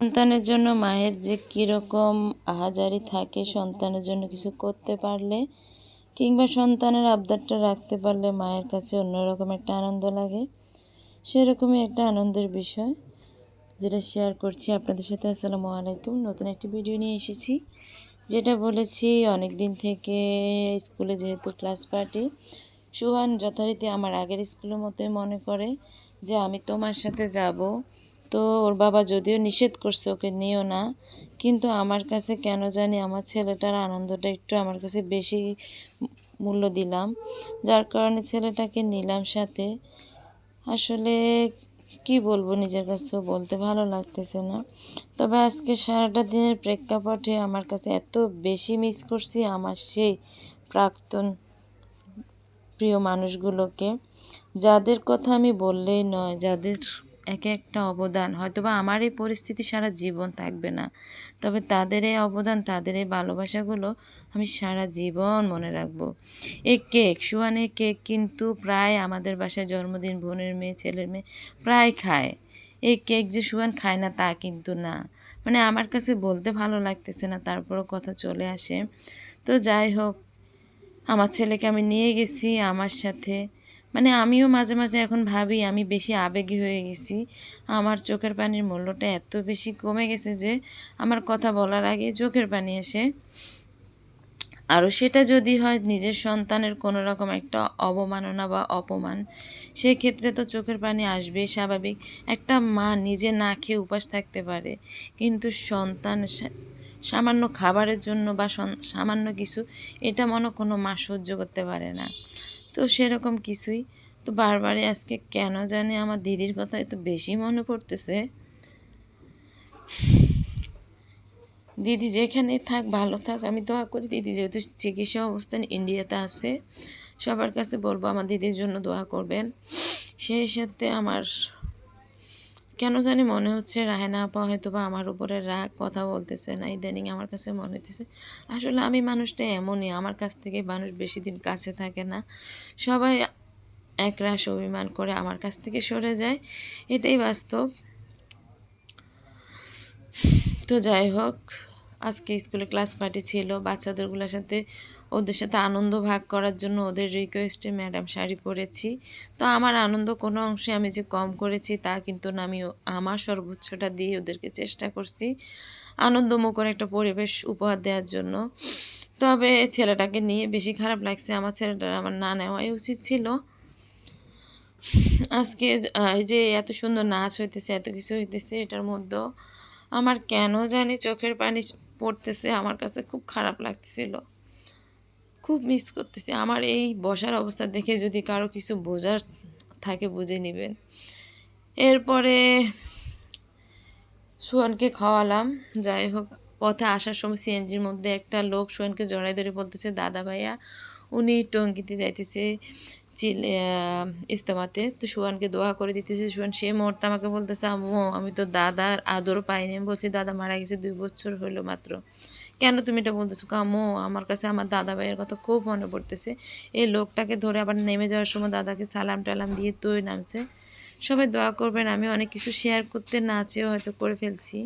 সন্তানের জন্য মায়ের যে কীরকম আহাজারি থাকে, সন্তানের জন্য কিছু করতে পারলে কিংবা সন্তানের আবদারটা রাখতে পারলে মায়ের কাছে অন্যরকম একটা আনন্দ লাগে। সেরকমই একটা আনন্দের বিষয় যেটা শেয়ার করছি আপনাদের সাথে। আসসালামু আলাইকুম। নতুন একটি ভিডিও নিয়ে এসেছি। যেটা বলেছি অনেক দিন থেকে, স্কুলে যেহেতু ক্লাস পার্টি, সুহান যথারীতি আমার আগের স্কুলের মতোই মনে করে যে আমি তোমার সাথে যাব। তো ওর বাবা যদিও নিষেধ করছে ওকে নিও না, কিন্তু আমার কাছে কেন জানি আমার ছেলেটার আনন্দটা একটু আমার কাছে বেশি মূল্য দিলাম, যার কারণে ছেলেটাকে নিলাম সাথে। আসলে কি বলবো, নিজের কাছেও বলতে ভালো লাগতেছে না। তবে আজকে সারাটা দিনের প্রেক্ষাপটে আমার কাছে এত বেশি মিস করছি আমার সেই প্রাক্তন প্রিয় মানুষগুলোকে, যাদের কথা আমি বললেই নয়, যাদের এক একটা অবদান হয়তোবা আমার এই পরিস্থিতি সারা জীবন থাকবে না, তবে তাদের এই অবদান, তাদের এই ভালোবাসাগুলো আমি সারা জীবন মনে রাখবো। এই কেক, সুহানের কেক কিন্তু প্রায় আমাদের বাসায় জন্মদিন, বোনের মেয়ে, ছেলের মেয়ে প্রায় খায়। এই কেক যে সুহান খায় না তা কিন্তু না, মানে আমার কাছে বলতে ভালো লাগতেছে না, তারপরও কথা চলে আসে। তো যাই হোক, আমার ছেলেকে আমি নিয়ে গেছি আমার সাথে। মানে আমিও মাঝে মাঝে এখন ভাবি আমি বেশি আবেগী হয়ে গেছি। আমার চোখের পানির মূল্যটা এত বেশি কমে গেছে যে আমার কথা বলার আগে চোখের পানি আসে। আরও সেটা যদি হয় নিজের সন্তানের কোনো রকম একটা অবমাননা বা অপমান, সেক্ষেত্রে তো চোখের পানি আসবেই, স্বাভাবিক। একটা মা নিজে না খেয়ে উপাস থাকতে পারে, কিন্তু সন্তান সামান্য খাবারের জন্য বা সামান্য কিছু, এটা মনে কোনো মা সহ্য করতে পারে না। তো সেরকম কিছুই। তো বারবারই আজকে কেন জানি আমার দিদির কথা একটু বেশি মনে পড়তেছে। দিদি যেখানে থাক, ভালো থাক, আমি দোয়া করি। দিদি যেহেতু চিকিৎসা অবস্থান ইন্ডিয়াতে আছে, সবার কাছে বলবো আমার দিদির জন্য দোয়া করবেন। সেই সাথে আমার কেন জানি মনে হচ্ছে রাহেনা আপা হয়তো বা আমার উপরে রাগ, কথা বলতেছে না ইদানিং। আমার কাছে মনে হতেছে আসলে আমি মানুষটা এমনই, আমার কাছ থেকে মানুষ বেশি দিন কাছে থাকে না। সবাই একরাশ অভিমান করে আমার কাছ থেকে সরে যায়, এটাই বাস্তব। তো যাই হোক, আজকে স্কুলে ক্লাস পার্টি ছিল, বাচ্চাদেরগুলোর সাথে ওদের সাথে আনন্দ ভাগ করার জন্য ওদের রিকোয়েস্টে ম্যাডাম শাড়ি পরেছি। তো আমার আনন্দ কোনো অংশে আমি যে কম করেছি তা কিন্তু না, আমি আমার সর্বোচ্চটা দিয়ে ওদেরকে চেষ্টা করছি আনন্দমুখর একটা পরিবেশ উপহার দেওয়ার জন্য। তবে ছেলেটাকে নিয়ে বেশি খারাপ লাগছে, আমার ছেলেটার আমার না নেওয়াই উচিত ছিল। আজকে এই যে এত সুন্দর নাচ হইতেছে, এত কিছু হইতেছে, এটার মধ্যেও আমার কেন জানি চোখের পানি পড়তেছে। আমার কাছে খুব খারাপ লাগতেছিল, খুব মিস করতেছি। আমার এই বসার অবস্থা দেখে যদি কারো কিছু বোঝার থাকে বুঝে নেবেন। এরপরে সোহানকে খাওয়ালাম। যাই হোক, পথে আসার সময় সিএনজির মধ্যে একটা লোক সোহানকে জড়াই ধরে বলতেছে দাদা ভাইয়া, উনি টঙ্গিতে যাইতেছে ইস্তেমাতে। তো সুহানকে দোয়া করে দিতেছে। সুহান সেই মুহূর্তে আমাকে বলতেছে আম্মু আমি তো দাদার আদরও পাইনি। আমি বলছি দাদা মারা গেছে 2 বছর হলো মাত্র। কেন তুমি এটা বলতেছো? আম্মু আমার কাছে আমার দাদা ভাইয়ের কথা খুব মনে পড়তেছে। এই লোকটাকে ধরে আবার নেমে যাওয়ার সময় দাদাকে সালাম টালাম দিয়ে তুই নামছে। সবাই দোয়া করবেন। আমি অনেক কিছু শেয়ার করতে না চেয়েও হয়তো করে ফেলছি।